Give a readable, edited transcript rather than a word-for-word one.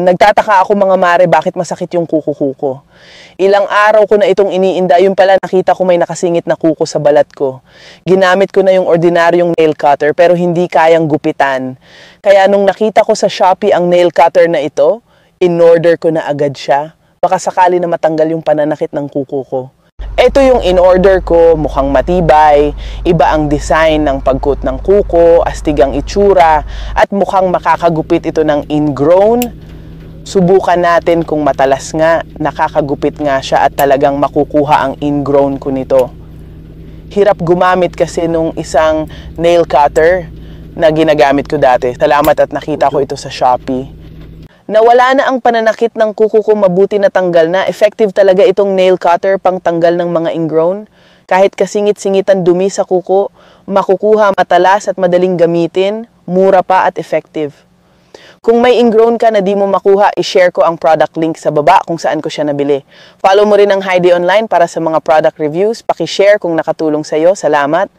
Nagtataka ako mga mare bakit masakit yung kuko-kuko. Ilang araw ko na itong iniinda, yung pala nakita ko may nakasingit na kuko sa balat ko. Ginamit ko na yung ordinaryong nail cutter pero hindi kayang gupitan. Kaya nung nakita ko sa Shopee ang nail cutter na ito, in-order ko na agad siya. Baka sakali na matanggal yung pananakit ng kuko ko. Ito yung in-order ko, mukhang matibay, iba ang design ng pagkut ng kuko, astig ang itsura, at mukhang makakagupit ito ng ingrown. Subukan natin kung matalas nga, nakakagupit nga siya at talagang makukuha ang ingrown ko nito. Hirap gumamit kasi nung isang nail cutter na ginagamit ko dati. Salamat at nakita ko ito sa Shopee. Nawala na ang pananakit ng kuko ko, mabuti na tanggal na. Effective talaga itong nail cutter pang tanggal ng mga ingrown. Kahit kasingit-singitan dumi sa kuko, makukuha matalas at madaling gamitin, mura pa at effective. Kung may ingrown ka na di mo makuha, i-share ko ang product link sa baba kung saan ko siya nabili. Follow mo rin ang Heidi Online para sa mga product reviews. Paki-share kung nakatulong sa'yo. Salamat!